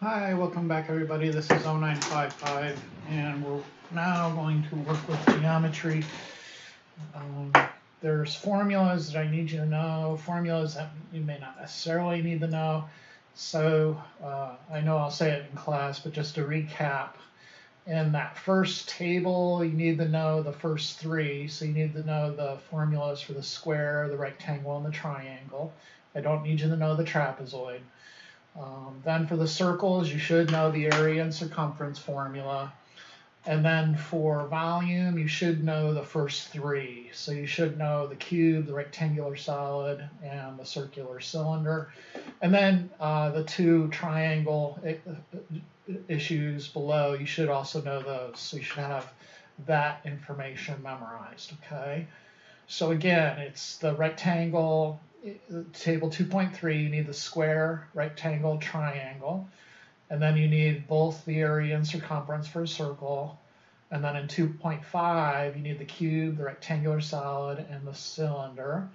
Hi, welcome back everybody. This is 0955 and we're now going to work with geometry. Um, there's formulas that I need you to know, formulas that you may not necessarily need to know. So I know I'll say it in class, but just to recap, in that first table, you need to know the first three. So you need to know the formulas for the square, the rectangle, and the triangle. I don't need you to know the trapezoid. Then for the circles, you should know the area and circumference formula. And then for volume, you should know the first three. So you should know the cube, the rectangular solid, and the circular cylinder. And then the two triangle issues below, you should also know those. So you should have that information memorized, okay? So again, it's the rectangle, table 2.3, you need the square, rectangle, triangle, and then you need both the area and circumference for a circle. And then in 2.5, you need the cube, the rectangular solid, and the cylinder.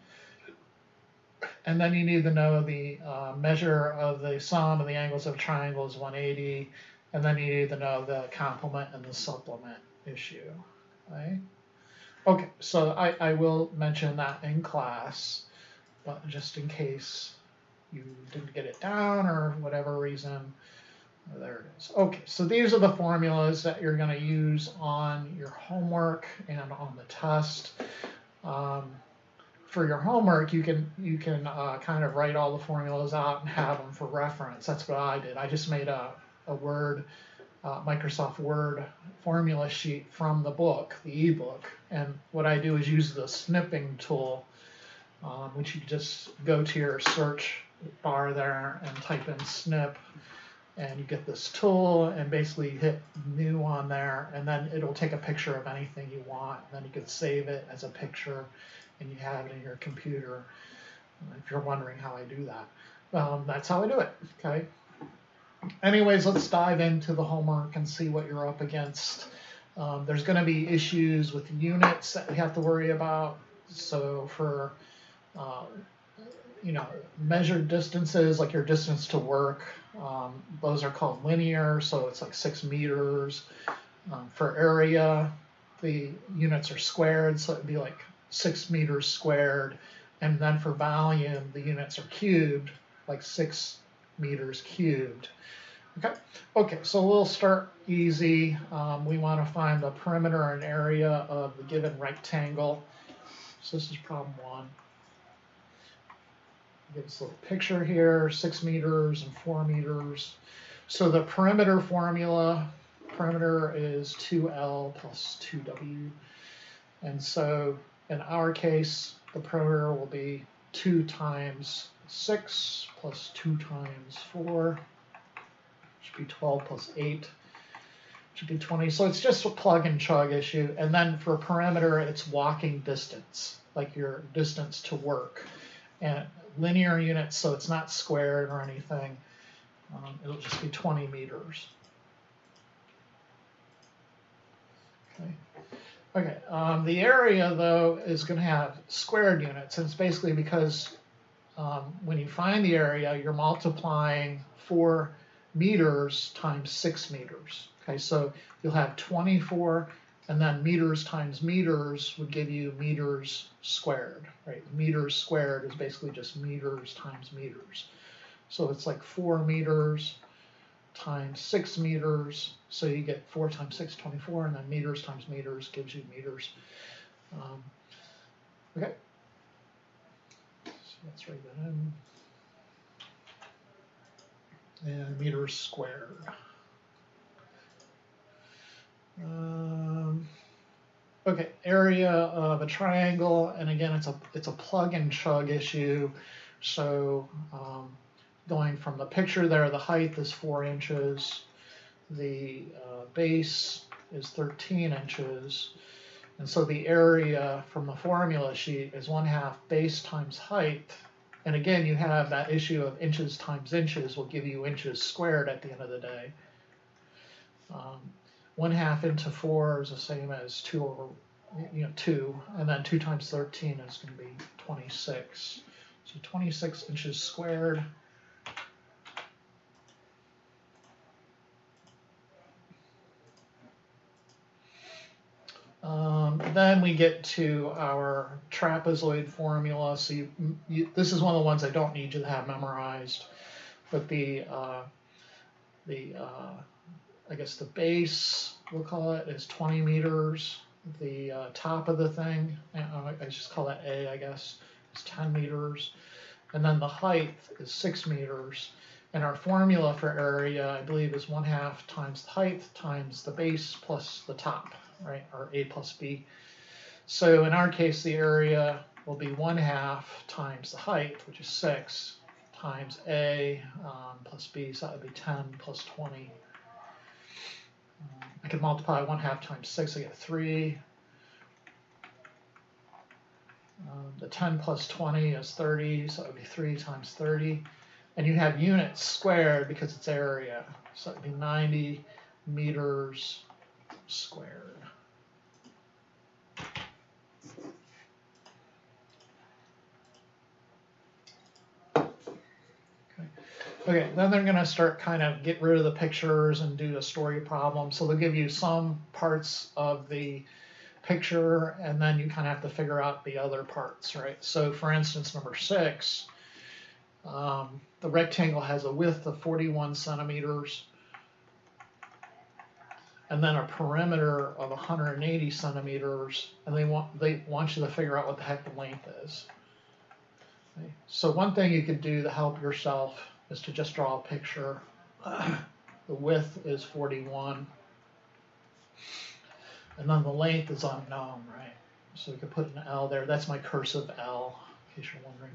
And then you need to know the measure of the sum of the angles of a triangle is 180. And then you need to know the complement and the supplement issue. Okay? Okay, so I will mention that in class, but just in case you didn't get it down or whatever reason, there it is. Okay, so these are the formulas that you're going to use on your homework and on the test. For your homework, you can kind of write all the formulas out and have them for reference. That's what I did. I just made a Word Microsoft Word formula sheet from the book, the ebook. And what I do is use the snipping tool, which you just go to your search bar there and type in snip. And you get this tool and basically hit new on there. And then it'll take a picture of anything you want. And then you can save it as a picture and you have it in your computer. If you're wondering how I do that, that's how I do it. Okay. Anyways, let's dive into the homework and see what you're up against. There's going to be issues with units that we have to worry about. So for measured distances, like your distance to work, those are called linear. So it's like 6 meters. For area, the units are squared, so it'd be like 6 meters squared. And then for volume, the units are cubed, like 6 meters cubed. Okay, so we'll start easy. We want to find the perimeter and area of the given rectangle. So this is problem 1. Give us a little picture here, 6 meters and 4 meters. So the perimeter formula, perimeter is 2L plus 2W. And so in our case, the perimeter will be 2 times 6 plus 2 times 4. Should be 12 plus 8, should be 20. So it's just a plug and chug issue. And then for perimeter, it's walking distance, like your distance to work. And linear units, so it's not squared or anything. It'll just be 20 meters. Okay. The area, though, is going to have squared units. And it's basically because when you find the area, you're multiplying 4 meters times 6 meters. Okay, so you'll have 24, and then meters times meters would give you meters squared, right? Meters squared is basically just meters times meters. So it's like 4 meters times 6 meters, so you get 4 times 6, 24, and then meters times meters gives you meters. Okay, so let's write that in. And meters squared. Okay, area of a triangle, and again, it's a plug and chug issue. So going from the picture there, the height is 4 inches, the base is 13 inches, and so the area from the formula sheet is 1/2 base times height. And again, you have that issue of inches times inches will give you inches squared at the end of the day. 1/2 into 4 is the same as 2 over 2, and then 2 times 13 is going to be 26. So 26 inches squared. then we get to our trapezoid formula. So this is one of the ones I don't need you to have memorized. But I guess the base, we'll call it, is 20 meters. The top of the thing, I just call that A, I guess, is 10 meters. And then the height is 6 meters. And our formula for area, I believe, is 1/2 times the height times the base plus the top, right? Or A plus B. So in our case, the area will be 1/2 times the height, which is 6, times A plus B, so that would be 10 plus 20. I could multiply 1/2 times 6, I get 3. The 10 plus 20 is 30, so it would be 3 times 30. And you have units squared because it's area, so it would be 90 meters squared. Okay, then they're going to start kind of get rid of the pictures and do a story problem. So they'll give you some parts of the picture, and then you kind of have to figure out the other parts, right? So for instance, number 6, the rectangle has a width of 41 centimeters, and then a perimeter of 180 centimeters, and they want you to figure out what the heck the length is. Okay. So one thing you could do to help yourself is to just draw a picture. The width is 41, and then the length is unknown, right? So we could put an L there. That's my cursive L, in case you're wondering.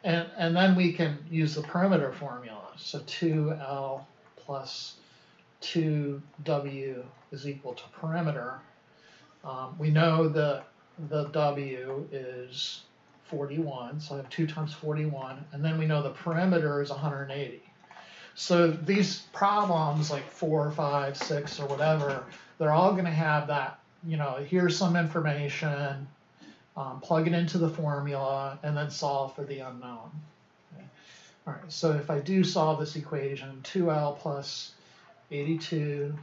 And then we can use the perimeter formula. So 2L plus 2W is equal to perimeter. We know the W is 41, so I have 2 times 41, and then we know the perimeter is 180. So these problems like 4, 5, 6, or whatever, they're all going to have that, here's some information, plug it into the formula, and then solve for the unknown. Okay. All right, so if I do solve this equation, 2L plus 82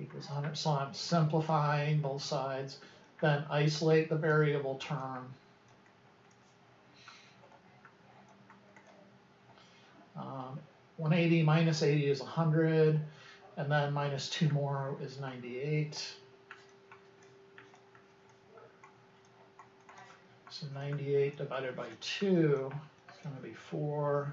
equals 100, so I'm simplifying both sides, then isolate the variable term. 180 minus 80 is 100, and then minus 2 more is 98. So 98 divided by 2 is going to be 4,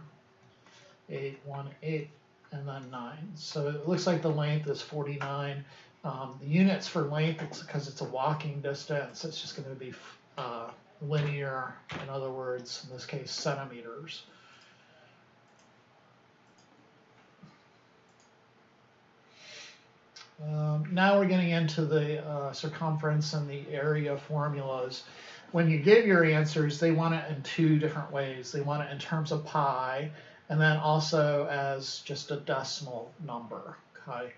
8, 1, 8, and then 9. So it looks like the length is 49. The units for length, because it's a walking distance, it's just going to be linear. In other words, in this case, centimeters. Now we're getting into the circumference and the area formulas. When you give your answers, they want it in 2 different ways. They want it in terms of pi, and then also as just a decimal number. Okay,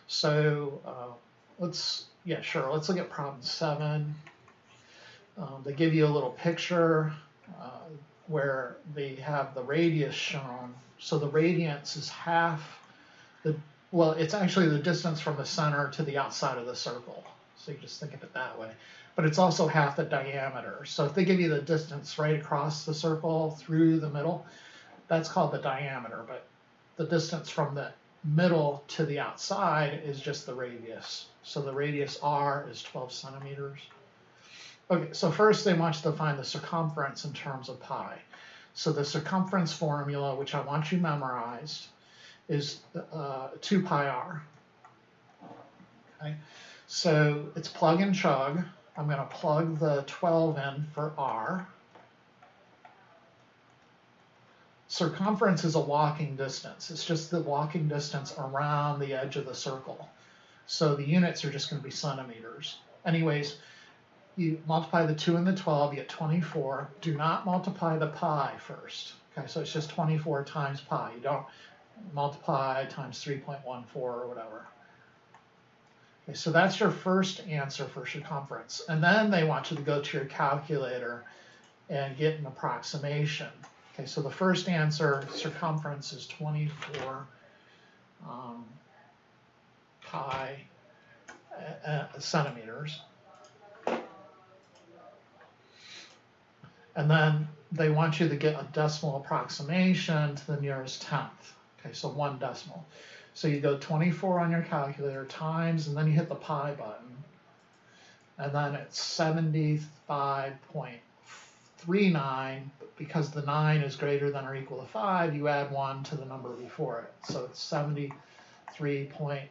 so let's look at problem 7. They give you a little picture where they have the radius shown. So the radius is half the. Well, it's actually the distance from the center to the outside of the circle. So you just think of it that way. But it's also half the diameter. So if they give you the distance right across the circle through the middle, that's called the diameter. But the distance from the middle to the outside is just the radius. So the radius R is 12 centimeters. Okay, so first they want you to find the circumference in terms of pi. So the circumference formula, which I want you memorized, is 2 pi r. Okay, so it's plug and chug. I'm going to plug the 12 in for r. Circumference is a walking distance. It's just the walking distance around the edge of the circle. So the units are just going to be centimeters. Anyways, you multiply the 2 and the 12, you get 24. Do not multiply the pi first. Okay, so it's just 24 times pi. You don't multiply times 3.14 or whatever. Okay, so that's your first answer for circumference. And then they want you to go to your calculator and get an approximation. Okay, so the first answer, circumference, is 24 pi centimeters. And then they want you to get a decimal approximation to the nearest tenth. Okay, so 1 decimal. So you go 24 on your calculator times, and then you hit the pi button. And then it's 75.39. Because the 9 is greater than or equal to 5, you add 1 to the number before it. So it's 73 point,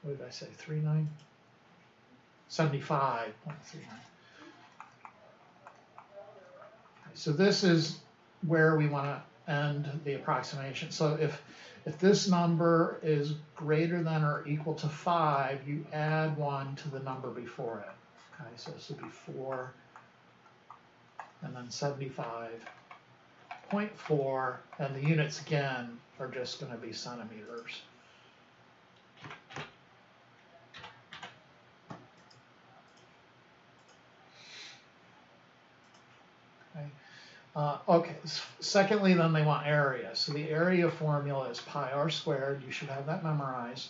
what did I say, 39? 75.39. So this is where we want to end the approximation. So if this number is greater than or equal to 5, you add 1 to the number before it. Okay, so this would be 4, and then 75.4, and the units again are just going to be centimeters. Okay. Okay, secondly, then they want area. So the area formula is pi r squared. You should have that memorized.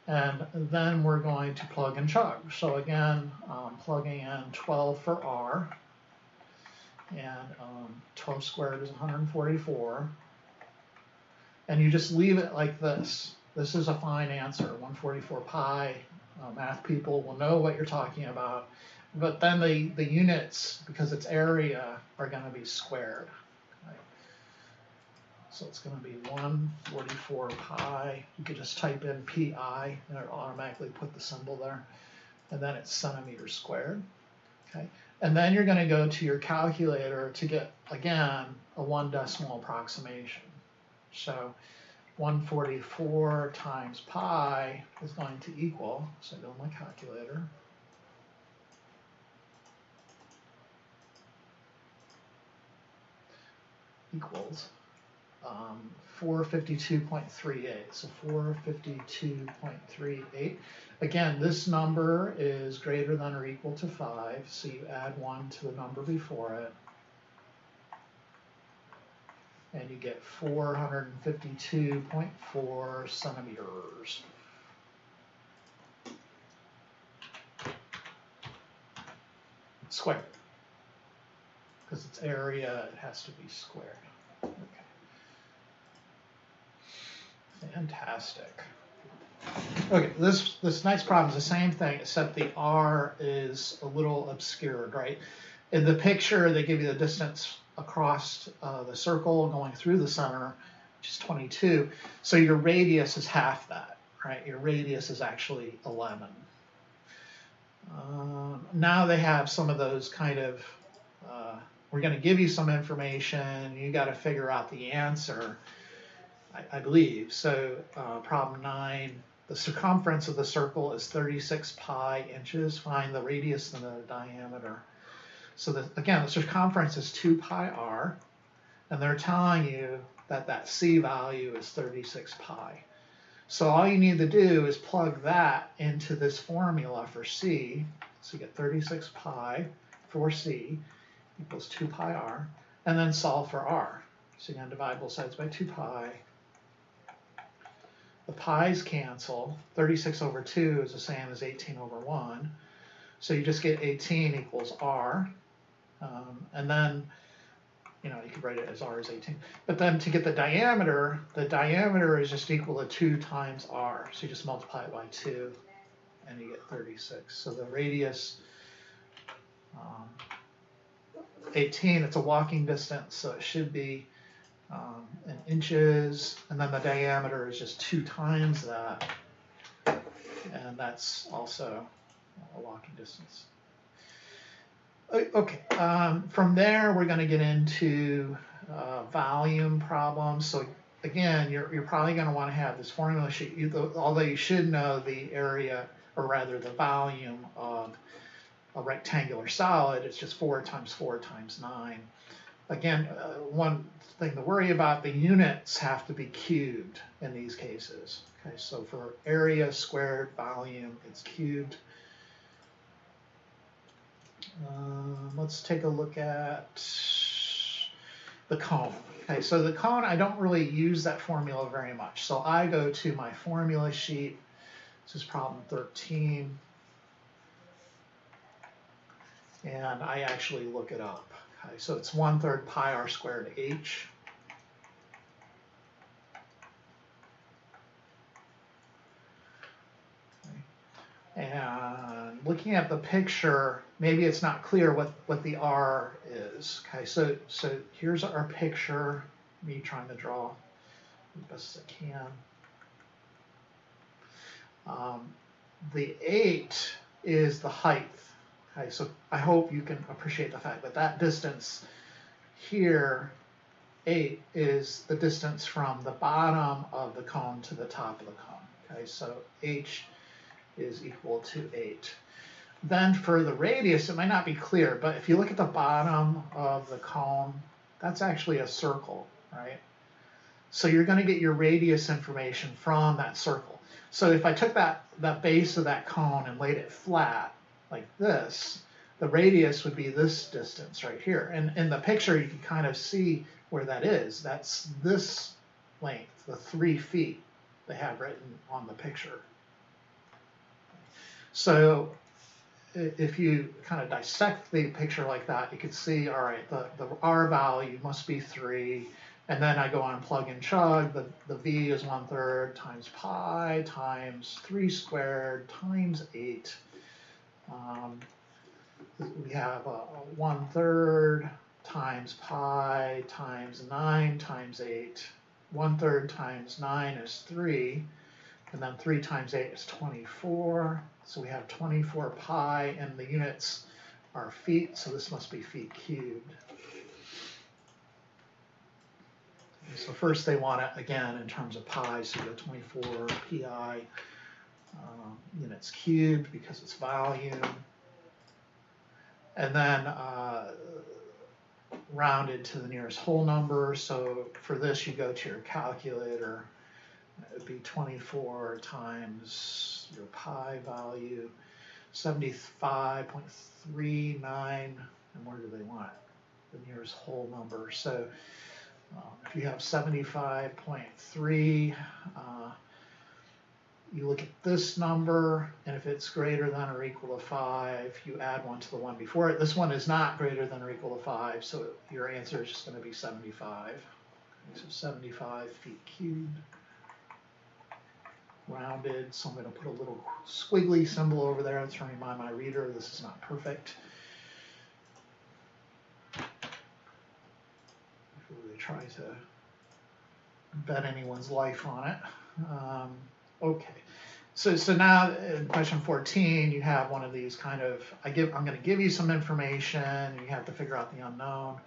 And then we're going to plug and chug. So again, plugging in 12 for r, and 12 squared is 144. And you just leave it like this. This is a fine answer, 144 pi. Math people will know what you're talking about. But then the units, because it's area, are going to be squared. Okay. So it's going to be 144 pi. You could just type in pi, and it'll automatically put the symbol there. And then it's centimeters squared. Okay. And then you're going to go to your calculator to get, again, a 1 decimal approximation. So 144 times pi is going to equal, so I go to my calculator, equals 452.38. So 452.38. Again, this number is greater than or equal to 5, so you add 1 to the number before it, and you get 452.4 centimeters. Squared. Because it's area, it has to be squared. Okay. Fantastic. Okay, this next problem is the same thing, except the r is a little obscured, right? In the picture, they give you the distance across the circle going through the center, which is 22. So your radius is half that, right? Your radius is actually 11. Now they have some of those kind of, we're going to give you some information, you got to figure out the answer, I believe. So problem 9, the circumference of the circle is 36 pi inches. Find the radius and the diameter. So again, the circumference is 2 pi r, and they're telling you that that c value is 36 pi. So all you need to do is plug that into this formula for c. So you get 36 pi for c equals 2 pi r, and then solve for r. So you're going to divide both sides by 2 pi. The pi's cancel. 36 over 2 is the same as 18 over 1. So you just get 18 equals r. And then, you could write it as r is 18. But then to get the diameter is just equal to 2 times r. So you just multiply it by 2, and you get 36. So the radius, 18, it's a walking distance, so it should be in inches, and then the diameter is just 2 times that, and that's also a walking distance. Okay, from there we're going to get into volume problems. So again, you're probably going to want to have this formula sheet, although you should know the area, or rather the volume of a rectangular solid. It's just 4 times 4 times 9. Again, one thing to worry about, the units have to be cubed in these cases. Okay, so for area squared volume, it's cubed. Let's take a look at the cone. Okay, so the cone, I don't really use that formula very much. So I go to my formula sheet. This is problem 13. And I actually look it up. Okay, so it's 1/3 pi r squared h. And looking at the picture, maybe it's not clear what the r is. Okay, so here's our picture, me trying to draw as best as I can. The 8 is the height. Okay, so I hope you can appreciate the fact that that distance here, 8, is the distance from the bottom of the cone to the top of the cone. Okay, so h is equal to 8. Then for the radius, it might not be clear, but if you look at the bottom of the cone, that's actually a circle, right? So you're going to get your radius information from that circle. So if I took that base of that cone and laid it flat like this, the radius would be this distance right here. And in the picture, you can kind of see where that is. That's this length, the 3 feet they have written on the picture. So if you kind of dissect the picture like that, you could see, all right, the R value must be 3. And then I go on plug and chug. The V is 1/3 times pi times 3 squared times 8. We have 1/3 times pi times 9 times 8. 1/3 times 9 is 3. And then 3 times 8 is 24. So we have 24 pi, and the units are feet, so this must be feet cubed. So first they want it, again, in terms of pi, so you go 24 pi units cubed because it's volume. And then rounded to the nearest whole number. So for this, you go to your calculator. It would be 24 times your pi value, 75.39, and where do they want it? The nearest whole number. So if you have 75.3, you look at this number, and if it's greater than or equal to 5, you add 1 to the one before it. This one is not greater than or equal to 5, so your answer is just going to be 75. Okay, so 75 feet cubed. Rounded, so I'm going to put a little squiggly symbol over there to remind my reader this is not perfect. Before they try to bet anyone's life on it. Okay, so now in question 14, you have one of these kind of, I'm going to give you some information, and you have to figure out the unknown.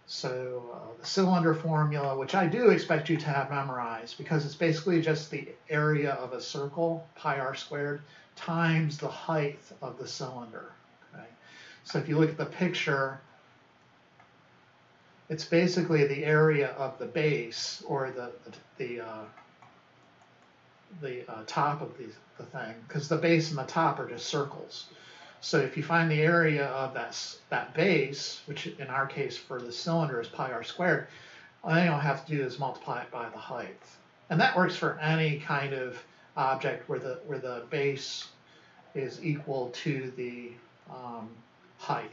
So the cylinder formula, which I do expect you to have memorized, because it's basically just the area of a circle, pi r squared, times the height of the cylinder. Okay? So if you look at the picture, it's basically the area of the base, or the top of the thing, because the base and the top are just circles. So if you find the area of that base, which in our case for the cylinder is pi r squared, all you have to do is multiply it by the height. And that works for any kind of object where the base is equal to the height,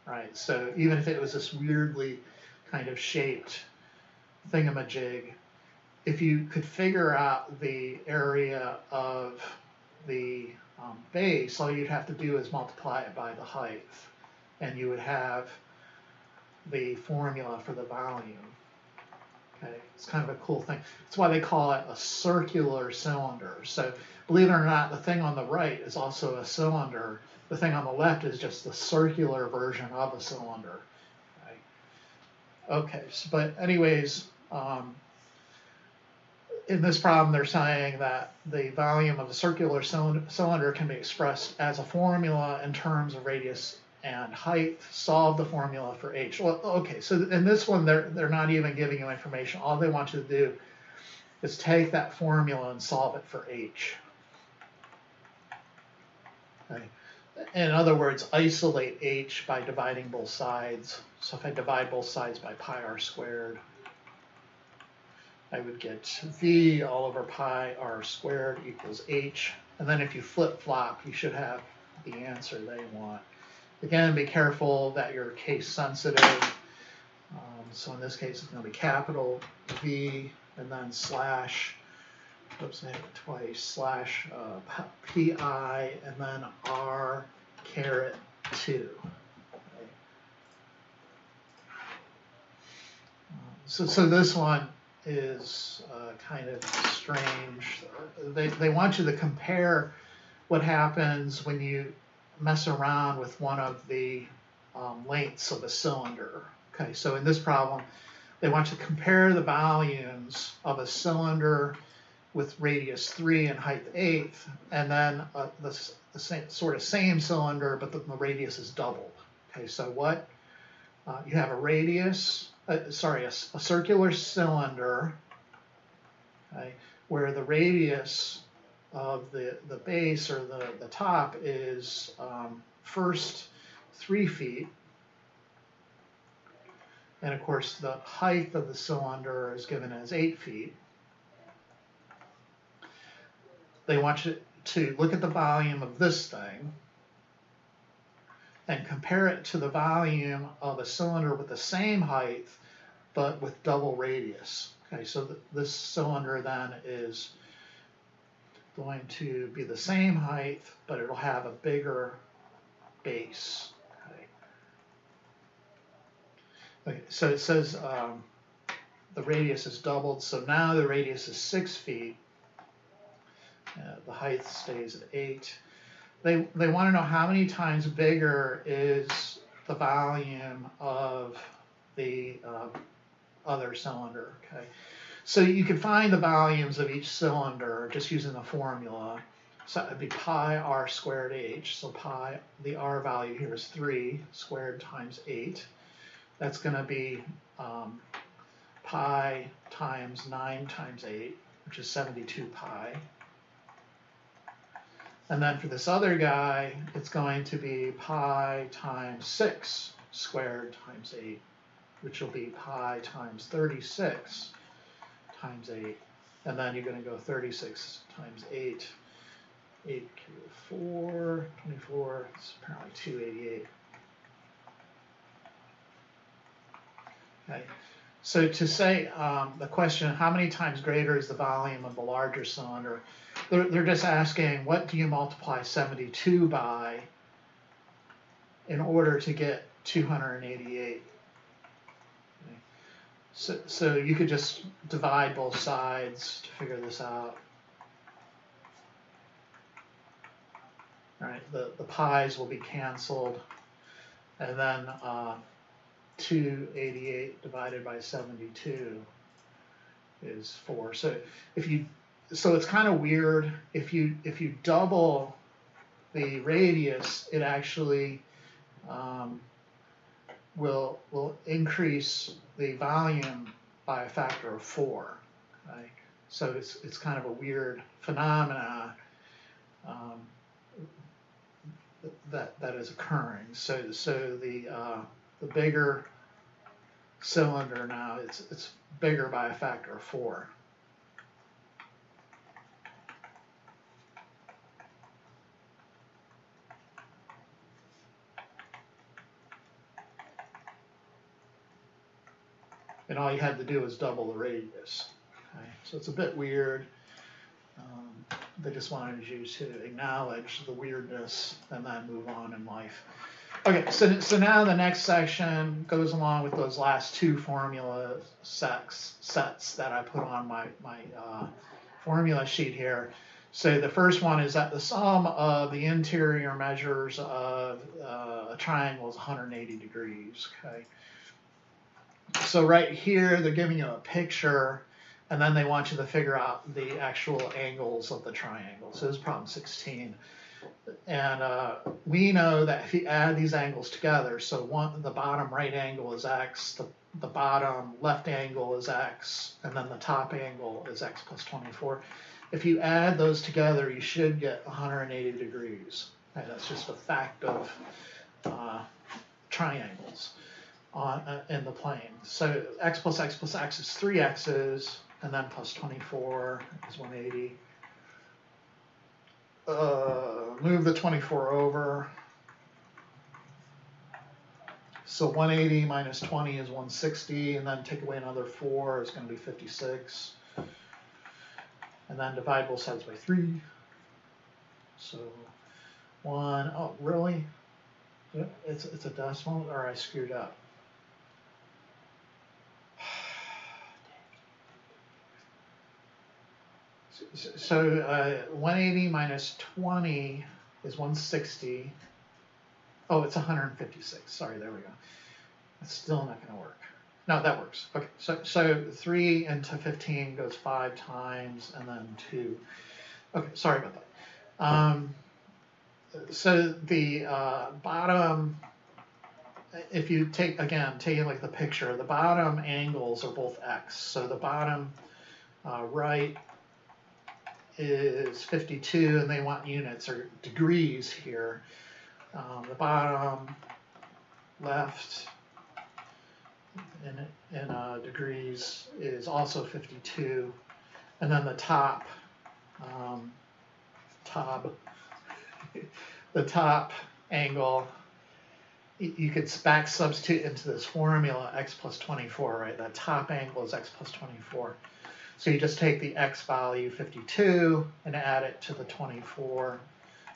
right? So even if it was this weirdly kind of shaped thingamajig, if you could figure out the area of the base, all you'd have to do is multiply it by the height, and you would have the formula for the volume. Okay, it's kind of a cool thing. That's why they call it a circular cylinder. So believe it or not, the thing on the right is also a cylinder. The thing on the left is just the circular version of a cylinder. Okay, so, but anyways, in this problem, they're saying that the volume of a circular cylinder can be expressed as a formula in terms of radius and height. Solve the formula for h. Well, okay, so in this one, they're not even giving you information. All they want you to do is take that formula and solve it for h. Okay. In other words, isolate h by dividing both sides. So if I divide both sides by pi r squared, I would get v all over pi r squared equals h. And then if you flip-flop, you should have the answer they want. Again, be careful that you're case sensitive. So in this case, it's going to be capital V and then slash, oops, I have it twice, slash PI and then R caret 2. Okay. So this one is kind of strange. They want you to compare what happens when you mess around with one of the lengths of a cylinder. Okay, so in this problem, they want you to compare the volumes of a cylinder with radius 3 and height 8, and then the same cylinder, but the radius is doubled. Okay, so what? You have a radius, a circular cylinder, okay, where the radius of the base or the top is first 3 feet. And of course, the height of the cylinder is given as 8 feet. They want you to look at the volume of this thing and compare it to the volume of a cylinder with the same height, but with double radius. Okay, so this cylinder then is going to be the same height, but it'll have a bigger base. Okay, so it says the radius is doubled, so now the radius is 6 feet. The height stays at 8. They want to know how many times bigger is the volume of the other cylinder. Okay, so you can find the volumes of each cylinder just using the formula. So it'd be pi r squared h. So pi, the r value here is 3 squared times 8. That's going to be pi times 9 times 8, which is 72 pi. And then for this other guy, it's going to be pi times 6 squared times 8, which will be pi times 36 times 8. And then you're going to go 36 times 8. 8 4, 24, it's apparently 288. Okay. So to say the question, how many times greater is the volume of the larger cylinder? They're just asking, what do you multiply 72 by in order to get 288? Okay. So you could just divide both sides to figure this out. All right, the pi's will be canceled, and then 288 divided by 72 is 4. So it's kind of weird. If you double the radius, it actually will increase the volume by a factor of 4. Okay? So it's kind of a weird phenomena that is occurring. So the bigger cylinder now, it's bigger by a factor of 4. And all you had to do was double the radius. Okay? So it's a bit weird. They just wanted you to acknowledge the weirdness and then move on in life. Okay, so now the next section goes along with those last 2 formula sets that I put on my formula sheet here. So the first one is that the sum of the interior measures of a triangle is 180 degrees. Okay. So right here, they're giving you a picture, and then they want you to figure out the actual angles of the triangle. So this is problem 16. And we know that if you add these angles together, so the bottom right angle is x, the bottom left angle is x, and then the top angle is x plus 24. If you add those together, you should get 180 degrees. Okay, that's just a fact of triangles in the plane. So x plus x plus x is 3 x's, and then plus 24 is 180. Move the 24 over. So 180 minus 20 is 160, and then take away another 4 is going to be 56. And then divide both sides by 3. So 1, oh, really? It's a decimal, or I screwed up. So 180 minus 20 is 160. Oh, it's 156. Sorry, there we go. It's still not going to work. No, that works. Okay, so 3 into 15 goes 5 times, and then 2. Okay, sorry about that. So the bottom, if you take, again, taking like the picture, the bottom angles are both x. So the bottom right is 52, and they want units or degrees here. The bottom left in degrees is also 52, and then the top the top angle, you could back substitute into this formula x plus 24, right? That top angle is x plus 24. So you just take the x value 52 and add it to the 24,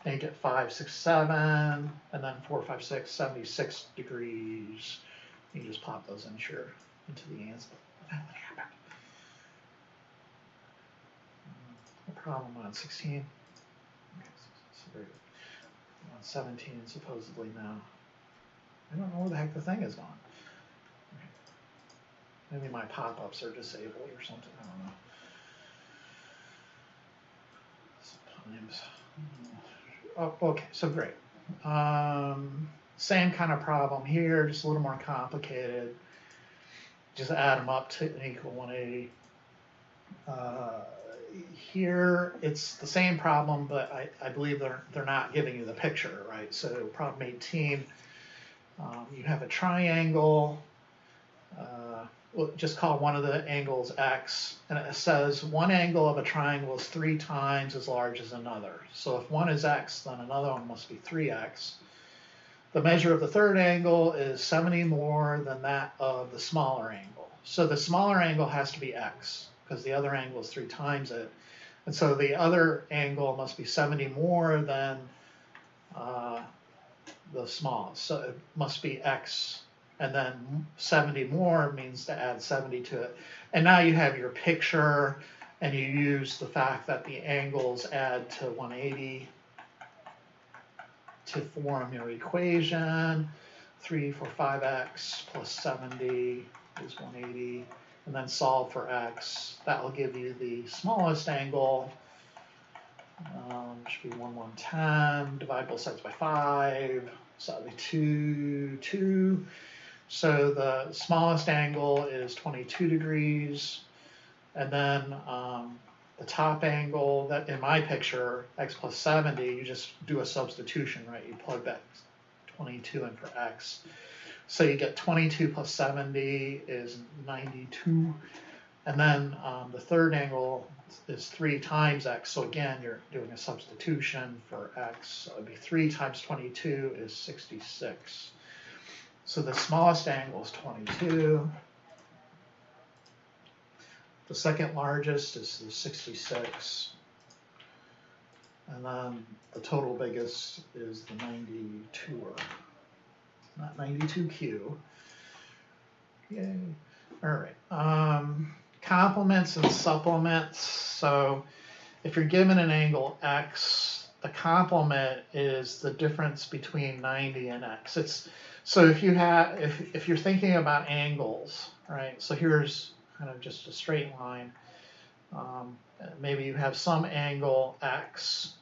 and you get 5, 6, 7, and then 4, 5, 6, 76 degrees. You just pop those into the answer. What happened? No problem on 16. Okay, so very good. On 17 supposedly now. I don't know where the heck the thing is gone. Okay. Maybe my pop-ups are disabled or something. I don't know. Sometimes. Oh, okay, so great. Same kind of problem here, just a little more complicated. Just add them up to equal 180. Here, it's the same problem, but I believe they're not giving you the picture, right? So problem 18, you have a triangle. We'll just call one of the angles x, and it says one angle of a triangle is 3 times as large as another. So if one is x, then another one must be 3x. The measure of the third angle is 70 more than that of the smaller angle. So the smaller angle has to be x, because the other angle is 3 times it. And so the other angle must be 70 more than the smallest. So it must be x, and then 70 more means to add 70 to it. And now you have your picture, and you use the fact that the angles add to 180 to form your equation. 3 for 5x plus 70 is 180, and then solve for x. That will give you the smallest angle, should be 110, divide both sides by 5, so that'll be 2, 2. So the smallest angle is 22 degrees, and then the top angle, that in my picture, x plus 70, you just do a substitution, right? You plug that 22 in for x. So you get 22 plus 70 is 92. And then the third angle is 3 times x. So again, you're doing a substitution for x. So it'd be 3 times 22 is 66. So the smallest angle is 22. The second largest is the 66. And then the total biggest is the 92er, not 92Q. Yay. All right. Complements and supplements. So if you're given an angle x, the complement is the difference between 90 and x. So if you're thinking about angles, right? So here's kind of just a straight line. Maybe you have some angle x.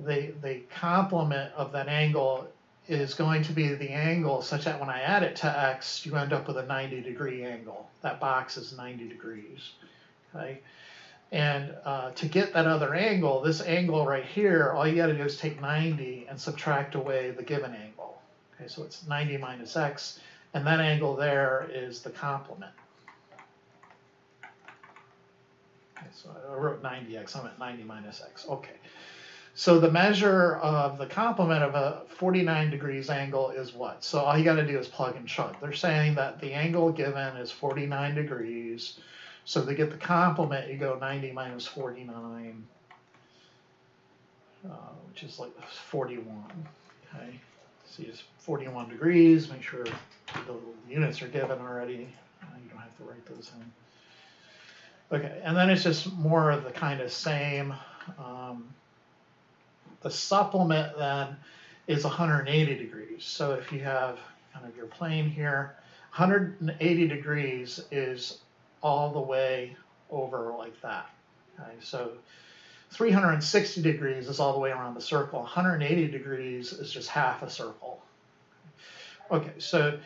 The complement of that angle is going to be the angle such that when I add it to x, you end up with a 90-degree angle. That box is 90 degrees, okay? And to get that other angle, this angle right here, all you got to do is take 90 and subtract away the given angle. Okay, so it's 90 minus x, and that angle there is the complement. Okay, so I wrote 90x, I'm at 90 minus x. Okay. So the measure of the complement of a 49 degrees angle is what? So all you got to do is plug and chug. They're saying that the angle given is 49 degrees. So to get the complement, you go 90 minus 49, which is like 41. Okay, so it's 41 degrees. Make sure the units are given already. You don't have to write those in. Okay, and then it's just more of the kind of same. The supplement then is 180 degrees. So if you have kind of your plane here, 180 degrees is all the way over like that. Okay, so 360 degrees is all the way around the circle. 180 degrees is just half a circle. Okay, so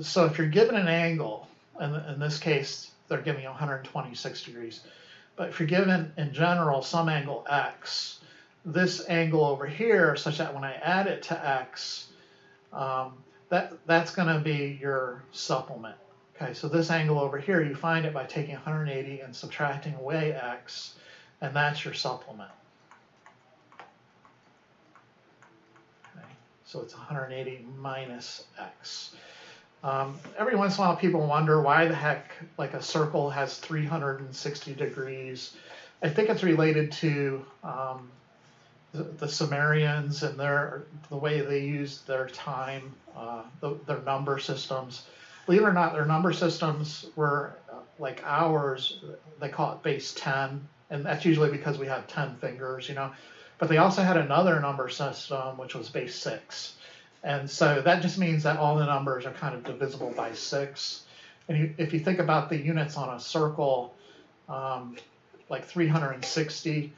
so if you're given an angle, and in this case they're giving you 126 degrees, but if you're given in general some angle x, this angle over here, such that when I add it to x, that's going to be your supplement. Okay, so this angle over here, you find it by taking 180 and subtracting away x, and that's your supplement. Okay, so it's 180 minus x. Every once in a while, people wonder why the heck, like a circle has 360 degrees. I think it's related to the Sumerians and the way they used their time, their number systems. Believe it or not, their number systems were like ours. They call it base 10, and that's usually because we have 10 fingers, you know. But they also had another number system, which was base 6. And so that just means that all the numbers are kind of divisible by 6. And if you think about the units on a circle, like 360,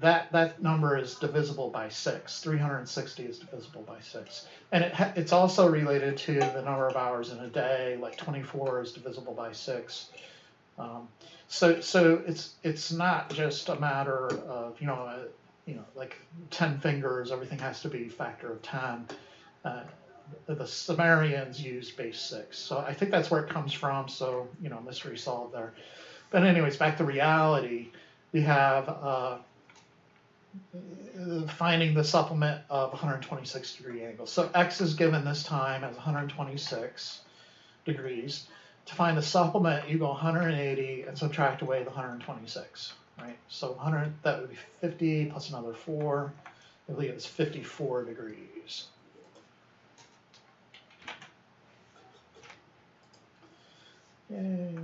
that number is divisible by 6. 360 is divisible by 6. And it's also related to the number of hours in a day, like 24 is divisible by 6. So it's not just a matter of, like 10 fingers, everything has to be a factor of 10. The Sumerians used base 6. So I think that's where it comes from. So, mystery solved there. But anyways, back to reality, we have finding the supplement of 126 degree angle. So x is given this time as 126 degrees. To find the supplement, you go 180 and subtract away the 126, right? So 100, that would be 50 plus another 4. I believe it's 54 degrees. Yay.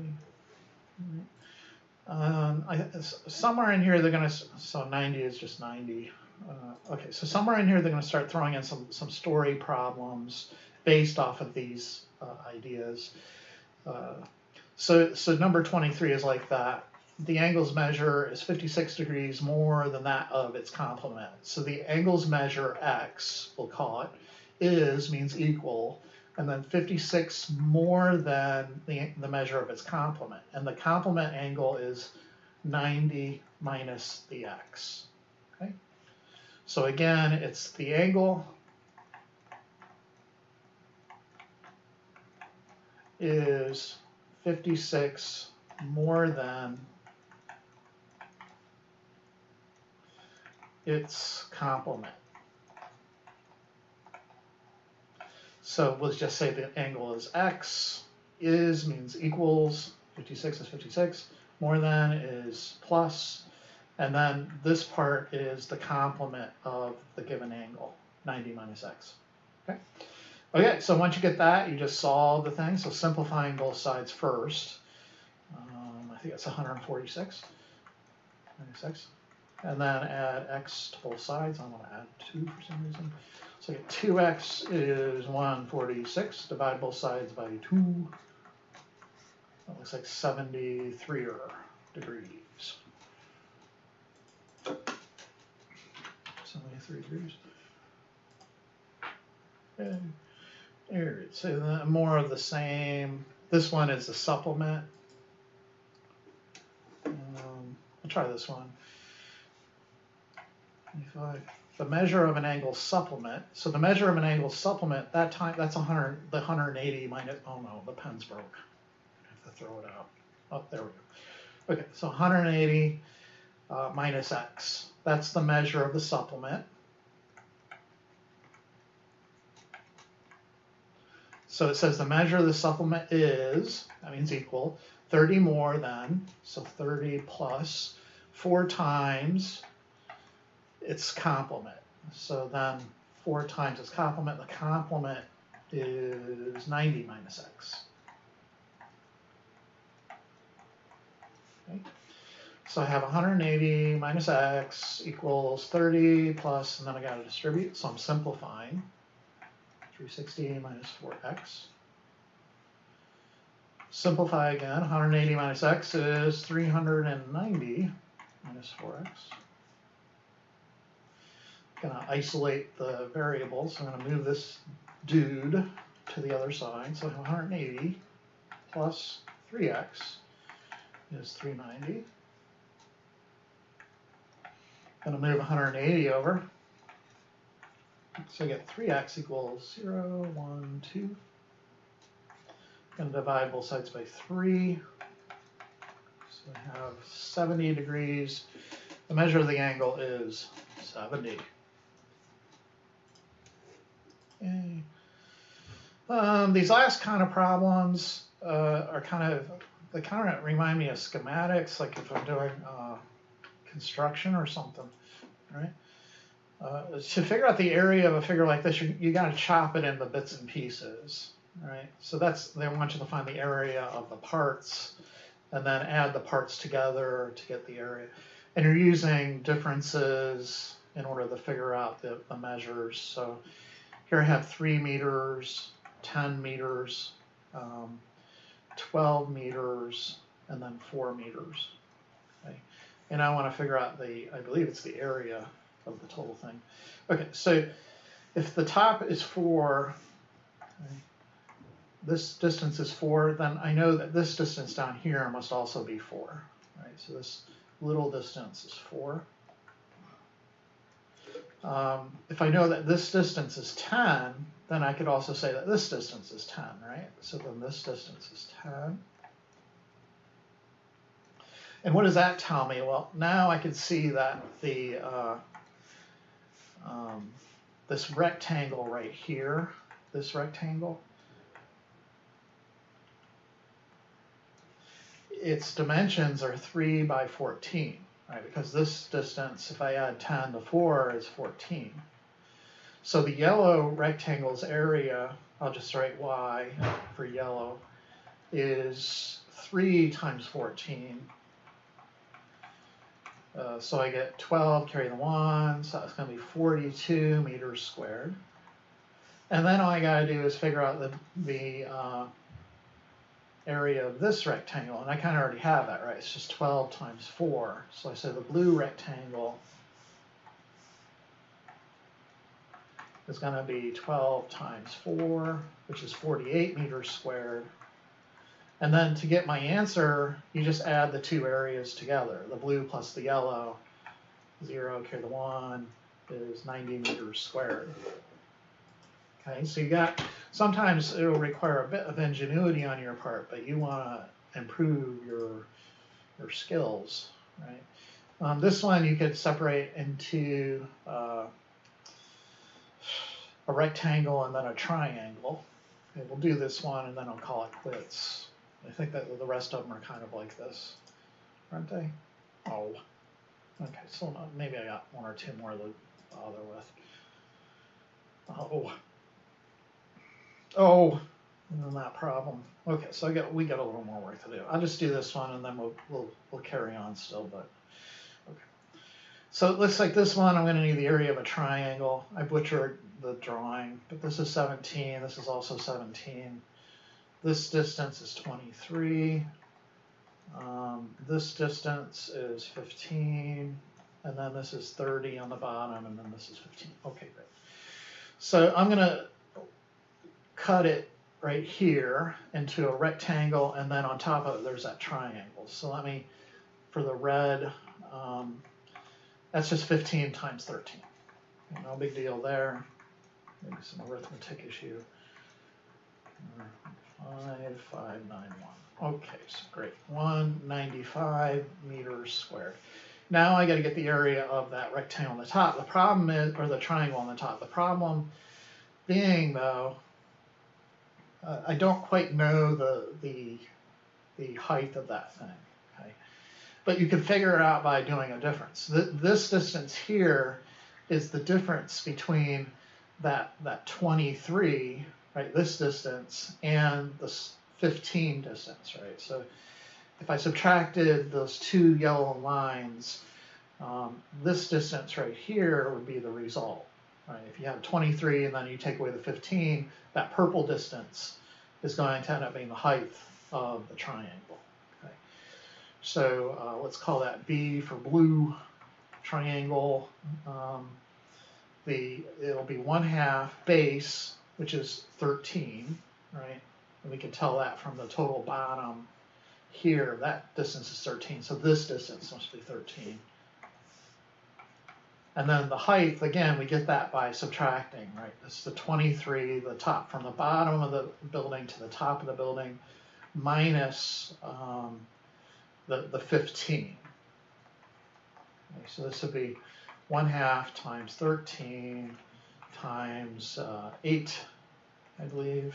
Somewhere in here they're going to, so 90 is just 90. Okay, so somewhere in here they're going to start throwing in some story problems based off of these ideas. So number 23 is like that. The angle's measure is 56 degrees more than that of its complement. So the angle's measure, x, we'll call it, means equal, and then 56 more than the measure of its complement. And the complement angle is 90 minus the x. Okay? So again, it's the angle is 56 more than its complement. So let's just say the angle is x, means equals, 56 is 56, more than is plus, and then this part is the complement of the given angle, 90 minus x. Okay, so once you get that, you just solve the thing. So simplifying both sides first, I think it's 146, 96. And then add x to both sides. I want to add 2 for some reason. So 2x is 146. Divide both sides by 2. That looks like 73 degrees. 73 degrees. Okay. Here, so more of the same. This one is the supplement. I'll try this one. 25. The measure of an angle supplement. So the measure of an angle supplement, that's 100, the 180 minus, oh no, the pen's broke. I have to throw it out. Oh, there we go. Okay, so 180 minus x. That's the measure of the supplement. So it says the measure of the supplement is, that means equal, 30 more than, so 30 plus 4 times its complement. So then 4 times its complement, the complement is 90 minus x. Okay. So I have 180 minus x equals 30 plus, and then I got to distribute, so I'm simplifying. 360 minus 4x. Simplify again, 180 minus x is 390 minus 4x. I'm going to isolate the variables, so I'm going to move this dude to the other side. So 180 plus 3x is 390. Going to move 180 over. So I get 3x equals 0, 1, 2. Going to divide both sides by 3. So I have 70 degrees. The measure of the angle is 70. Okay. These last kind of problems are they kind of remind me of schematics, like if I'm doing construction or something, right? To figure out the area of a figure like this, you got to chop it into bits and pieces, right? So they want you to find the area of the parts and then add the parts together to get the area. And you're using differences in order to figure out the measures. So here I have 3 meters, 10 meters, 12 meters, and then 4 meters. Okay? And I want to figure out I believe it's the area of the total thing. Okay, so if the top is 4, okay, this distance is 4, then I know that this distance down here must also be 4. Right? So this little distance is 4. If I know that this distance is 10, then I could also say that this distance is 10, right? So then this distance is 10. And what does that tell me? Well, now I can see that this rectangle right here, this rectangle, its dimensions are 3 by 14, right? Because this distance, if I add 10 to 4, is 14. So the yellow rectangle's area, I'll just write y for yellow, is 3 times 14. So I get 12, carry the 1, so that's going to be 42 meters squared. And then all I got to do is figure out the area of this rectangle, and I kind of already have that, right? It's just 12 times 4. So I say the blue rectangle is going to be 12 times 4, which is 48 meters squared. And then to get my answer, you just add the two areas together. The blue plus the yellow, 0, carry the 1, is 90 meters squared. Okay, so sometimes it will require a bit of ingenuity on your part, but you want to improve your skills, right? This one you could separate into a rectangle and then a triangle. Okay, we'll do this one and then I'll call it quits. I think that the rest of them are kind of like this, aren't they? Oh, okay, so maybe I got 1 or 2 more to bother with. Oh, and that problem. Okay, so we got a little more work to do. I'll just do this one and then we'll carry on still, but okay. So it looks like this one I'm going to need the area of a triangle. I butchered the drawing, but this is 17, this is also 17. This distance is 23. This distance is 15, and then this is 30 on the bottom, and then this is 15. Okay, great. So I'm going to cut it right here into a rectangle, and then on top of it there's that triangle. So let me, for the red, that's just 15 times 13. No big deal there. Maybe some arithmetic issue. 5591. Okay, so great. 195 meters squared. Now I got to get the area of that rectangle on the top. The problem is, or the triangle on the top. The problem being though, I don't quite know the height of that thing. Okay, but you can figure it out by doing a difference. This distance here is the difference between that 23, right? This distance and the 15 distance, right? So if I subtracted those two yellow lines, this distance right here would be the result, right? If you have 23 and then you take away the 15, that purple distance is going to end up being the height of the triangle. Okay? So let's call that B for blue triangle. It'll be 1/2 base, which is 13, right? And we can tell that from the total bottom here, that distance is 13, so this distance must be 13. And then the height, again, we get that by subtracting, right? This is the 23, the top from the bottom of the building to the top of the building, minus the 15. Okay, so this would be 1/2 times 13 times 8, I believe.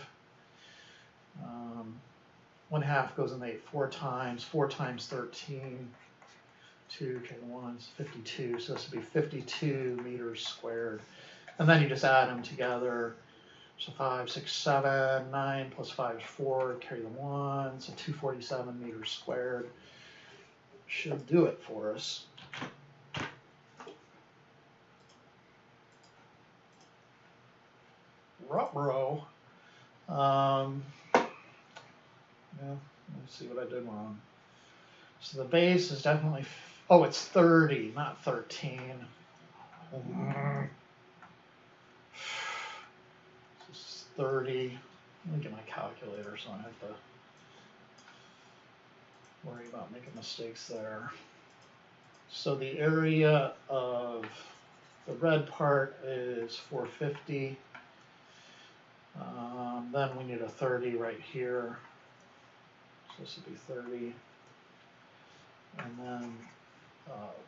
1/2 goes in 8 4 times. 4 times 13. 2, 1 is 52. So this would be 52 meters squared. And then you just add them together. So 5, 6, 7, 9 plus 5 is 4. Carry the 1. So 247 meters squared. Should do it for us. Ruh-roh. Yeah, let me see what I did wrong. So the base is definitely, oh, it's 30, not 13. This is 30. Let me get my calculator so I don't have to worry about making mistakes there. So the area of the red part is 450. Then we need a 30 right here. So this would be 30. And then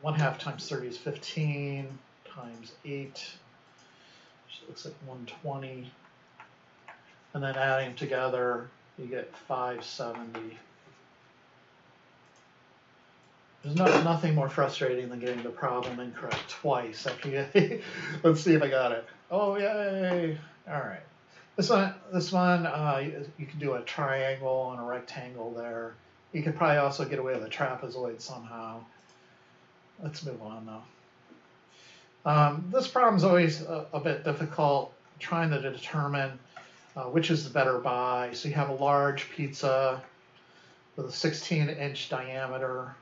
1/2 times 30 is 15 times 8. So it looks like 120. And then adding together, you get 570. There's nothing more frustrating than getting the problem incorrect twice. After you let's see if I got it. Oh, yay! All right. This one, you can do a triangle and a rectangle there. You could probably also get away with a trapezoid somehow. Let's move on though. This problem is always a bit difficult, trying to determine which is the better buy. So you have a large pizza with a 16-inch diameter.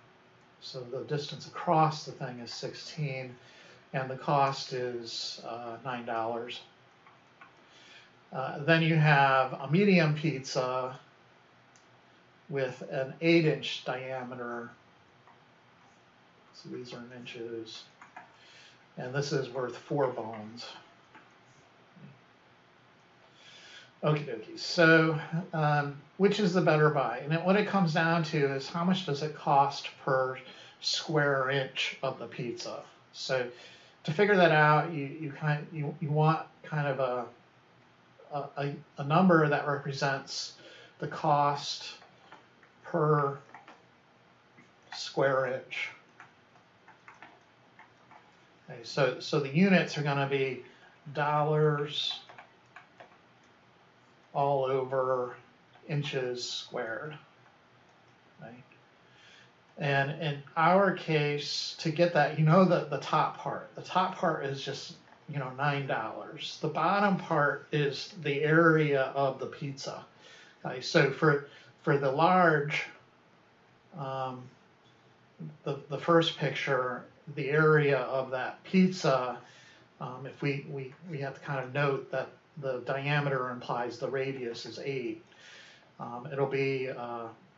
So the distance across the thing is 16, and the cost is $9. Then you have a medium pizza with an 8-inch diameter. So these are in inches. And this is worth 4 bones. Okie dokie. So which is the better buy? And what it comes down to is how much does it cost per square inch of the pizza? So to figure that out, you want kind of a number that represents the cost per square inch. Okay, so the units are going to be dollars all over inches squared. Right? And in our case, to get that, you know the top part. The top part is just, $9. The bottom part is the area of the pizza. Okay, so for the large, the first picture, the area of that pizza, if we have to kind of note that the diameter implies the radius is 8. It'll be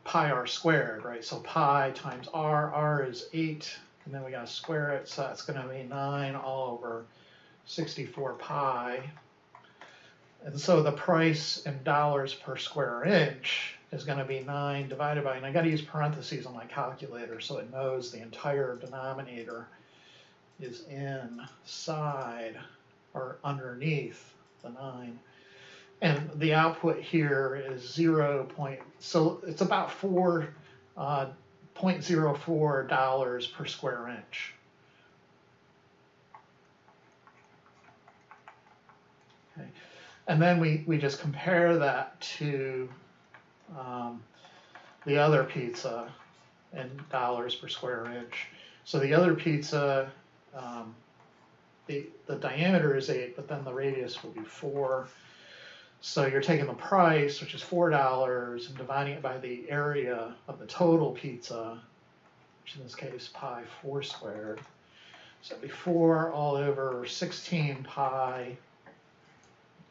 pi r squared, right? So pi times r is 8, and then we got to square it, so that's going to be 9 all over 64 pi. And so the price in dollars per square inch is going to be 9 divided by, and I got to use parentheses on my calculator so it knows the entire denominator is inside or underneath the 9. And the output here is 0. So it's about $4.04 per square inch. Okay. And then we just compare that to the other pizza in dollars per square inch. So the other pizza, the diameter is 8, but then the radius will be 4. So you're taking the price, which is $4, and dividing it by the area of the total pizza, which in this case pi 4 squared. So it'd be 4 all over 16 pi.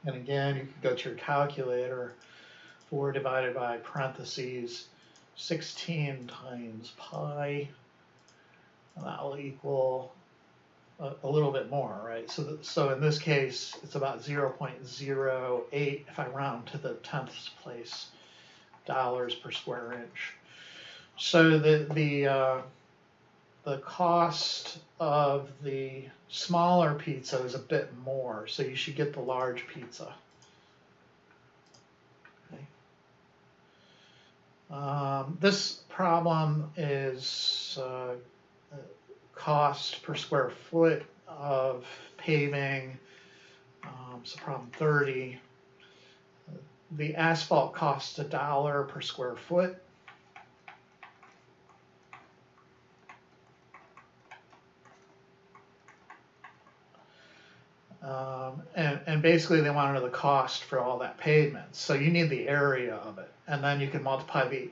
And again, you can go to your calculator. 4 divided by parentheses 16 times pi. And that will equal a little bit more, right? So in this case, it's about 0.08 if I round to the 10th place dollars per square inch. So the cost of the smaller pizza is a bit more, so you should get the large pizza. Okay. This problem is cost per square foot of paving, so problem 30. The asphalt costs $1 per square foot. And basically they wanted the cost for all that pavement. So you need the area of it. And then you can multiply the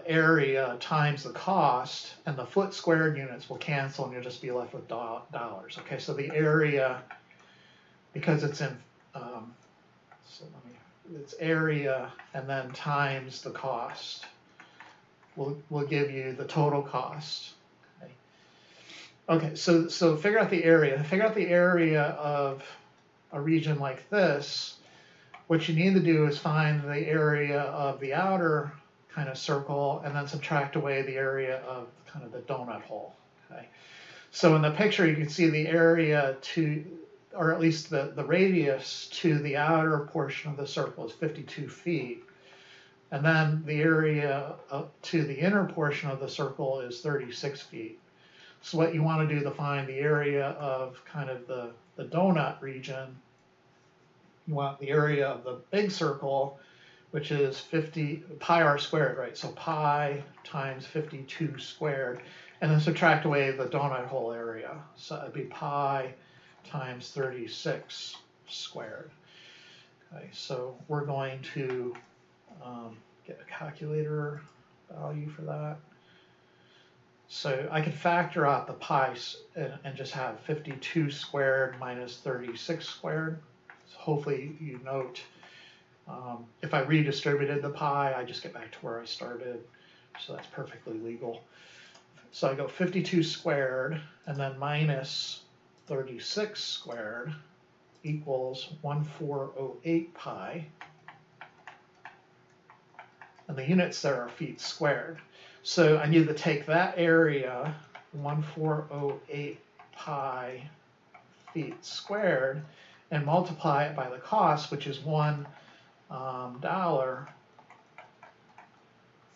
area times the cost, and the foot squared units will cancel and you'll just be left with dollars. Okay, so the area, because it's in, it's area and then times the cost will give you the total cost. Okay, so figure out the area. Figure out the area of a region like this. What you need to do is find the area of the outer kind of circle and then subtract away the area of kind of the donut hole. Okay, so in the picture you can see the area to, or at least the radius to the outer portion of the circle is 52 feet. And then the area to the inner portion of the circle is 36 feet. So what you want to do to find the area of kind of the donut region, you want the area of the big circle, which is 50 pi r squared, right? So pi times 52 squared, and then subtract away the donut hole area. So it'd be pi times 36 squared. Okay, so we're going to get a calculator value for that. So I can factor out the pi and just have 52 squared minus 36 squared. So hopefully you note, if I redistributed the pi, I just get back to where I started. So that's perfectly legal. So I go 52 squared and then minus 36 squared equals 1408 pi. And the units there are feet squared. So I need to take that area, 1408 pi feet squared, and multiply it by the cost, which is $1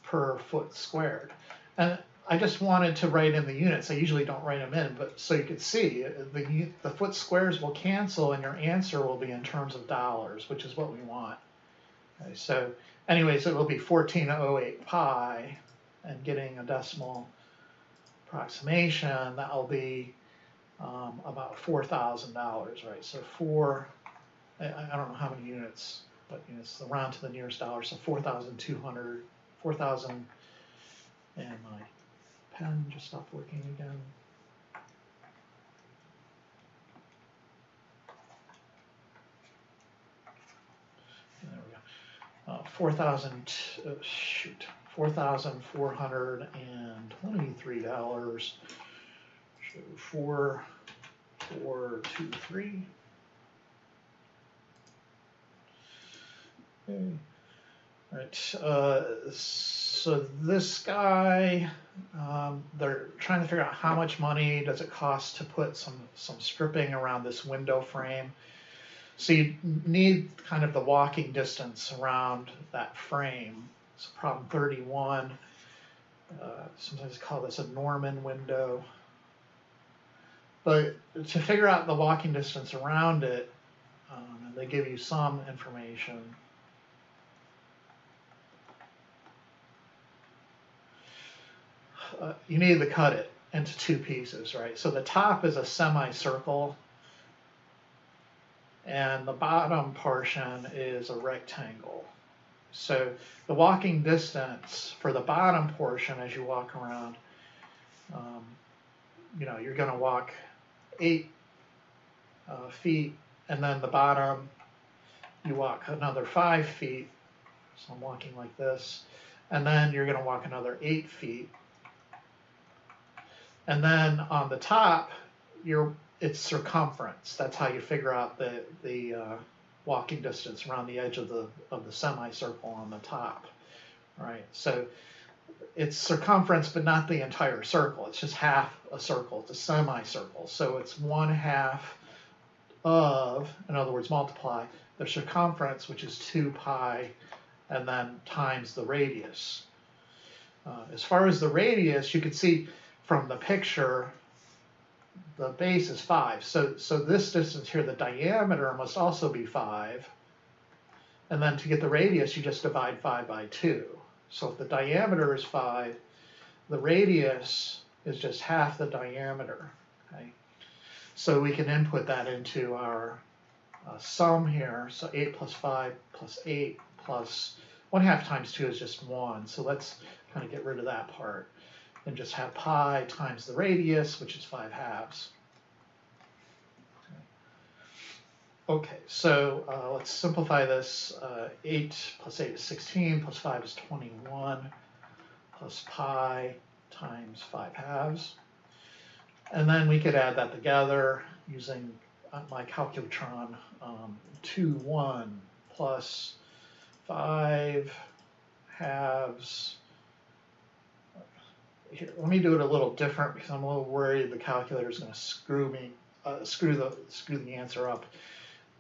per foot squared. And I just wanted to write in the units. I usually don't write them in, but so you could see the foot squares will cancel and your answer will be in terms of dollars, which is what we want. Okay, so anyways, it will be 1408 pi, and getting a decimal approximation, that will be about $4,000, right? So I don't know how many units, but it's round to the nearest dollar, so 4,200, 4,000, and my pen just stopped working again. There we go. $4,423. So 4423. Okay. Right. So this guy, they're trying to figure out how much money does it cost to put some stripping around this window frame. So you need kind of the walking distance around that frame. So problem 31. Sometimes call this a Norman window. But to figure out the walking distance around it, they give you some information. You need to cut it into two pieces, right? So the top is a semicircle, and the bottom portion is a rectangle. So the walking distance for the bottom portion as you walk around, you're going to walk 8 feet, and then the bottom, you walk another 5 feet. So I'm walking like this, and then you're going to walk another 8 feet. And then on the top, it's circumference. That's how you figure out the walking distance around the edge of the semicircle on the top, right? So it's circumference, but not the entire circle. It's just half a circle. It's a semicircle. So it's 1/2 of, in other words, multiply the circumference, which is 2 pi, and then times the radius. As far as the radius, you can see from the picture, the base is 5. So this distance here, the diameter must also be 5. And then to get the radius, you just divide 5 by 2. So if the diameter is 5, the radius is just half the diameter. Okay? So we can input that into our sum here. So 8 plus 5 plus 8 plus 1/2 times 2 is just 1. So let's kind of get rid of that part and just have pi times the radius, which is 5/2. Okay, so let's simplify this. 8 plus 8 is 16, plus 5 is 21, plus pi times 5/2. And then we could add that together using my calculatron. 2/1 plus 5/2. Here, let me do it a little different because I'm a little worried the calculator is going to screw the answer up.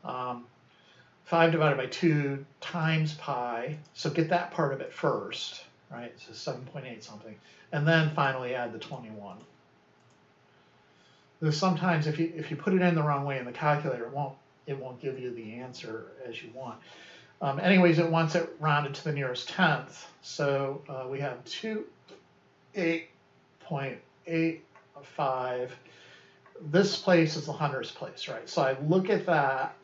5 divided by 2 times pi, so get that part of it first, right? So 7.8 something, and then finally add the 21. There's sometimes if you put it in the wrong way in the calculator, it won't give you the answer as you want. Anyways, it wants it rounded to the nearest tenth, so we have 8.85. This place is the hundredths place, right? So I look at that,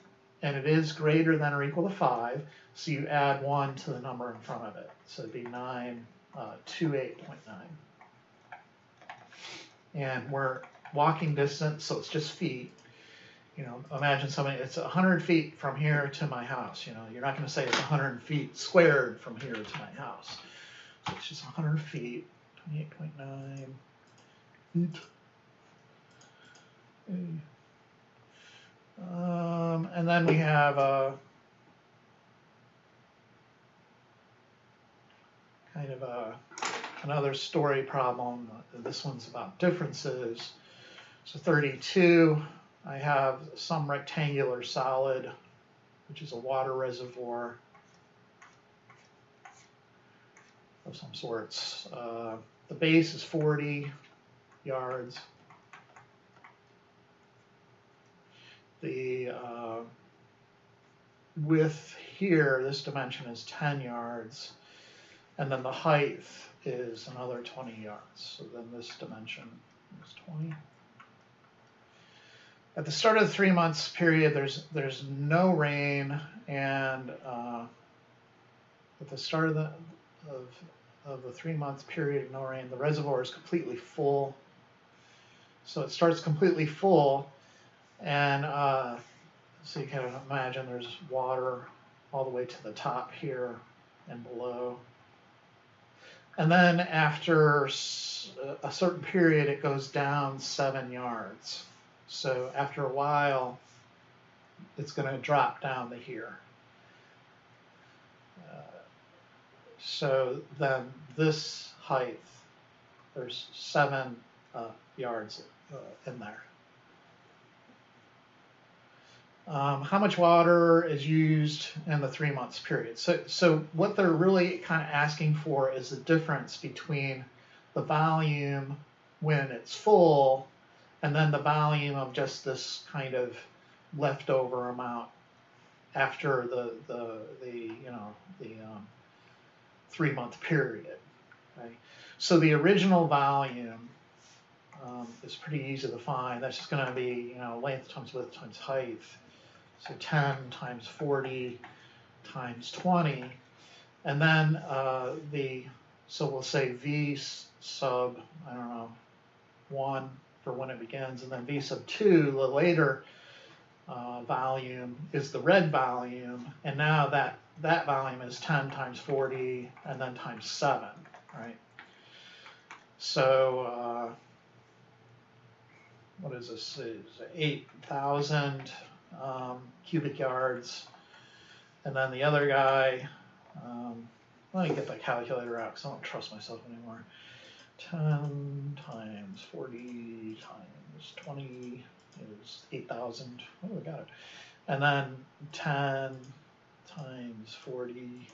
and it is greater than or equal to 5, so you add 1 to the number in front of it. So it'd be 928.9. And we're walking distance, so it's just feet. Imagine it's 100 feet from here to my house. You're not going to say it's 100 feet squared from here to my house. So it's just 100 feet, 28.9 feet. And then we have kind of another story problem. This one's about differences. So 32, I have some rectangular solid, which is a water reservoir of some sorts. The base is 40 yards. The width here, this dimension is 10 yards, and then the height is another 20 yards. So then this dimension is 20. At the start of the 3 months period, there's no rain, and at the start of the 3 month period, no rain. The reservoir is completely full. So it starts completely full, and so you can imagine there's water all the way to the top here and below. And then after a certain period, it goes down 7 yards. So after a while, it's going to drop down to here. So then this height, there's 7 yards in there. How much water is used in the 3 months period? So what they're really kind of asking for is the difference between the volume when it's full and then the volume of just this kind of leftover amount after the 3 month period. Right? So the original volume is pretty easy to find. That's just going to be length times width times height. So 10 times 40 times 20, and then so we'll say V sub, I don't know, 1 for when it begins, and then V sub 2, the later volume is the red volume, and now that volume is 10 times 40 and then times 7, right? So what is this? It's 8,000 cubic yards, and then the other guy, let me get the calculator out because I don't trust myself anymore. 10 times 40 times 20 is 8,000. Oh, we got it. And then 10 times 40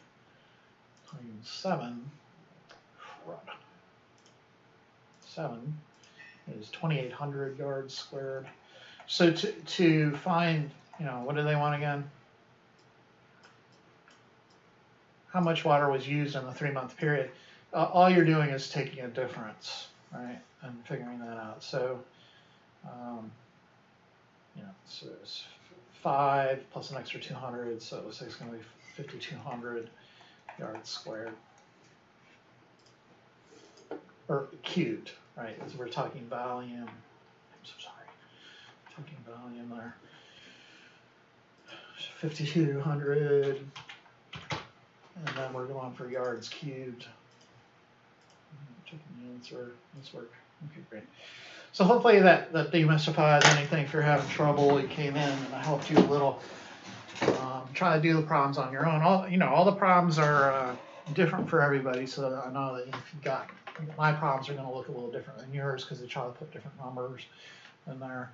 times 7, 7 is 2,800 yards squared. So to find, what do they want again? How much water was used in the 3 month period? All you're doing is taking a difference, right, and figuring that out. So, so it's 5 plus an extra 200, so it looks like it's going to be 5,200 yards squared, or cubed, right? As we're talking volume. I'm so sorry. Talking volume there. 5,200, and then we're going for yards cubed. Checking the answer. This work. Okay, great. So hopefully that demystifies anything. If you're having trouble, you came in and I helped you a little. Try to do the problems on your own. All the problems are different for everybody. So I know that if you've got my problems are going to look a little different than yours because they try to put different numbers in there.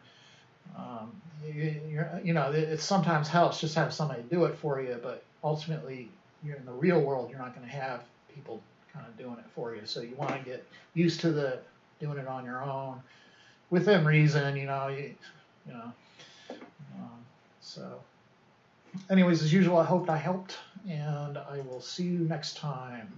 It sometimes helps just have somebody do it for you, but ultimately, you're in the real world. You're not going to have people kind of doing it for you. So you want to get used to doing it on your own, within reason. So, anyways, as usual, I hope I helped, and I will see you next time.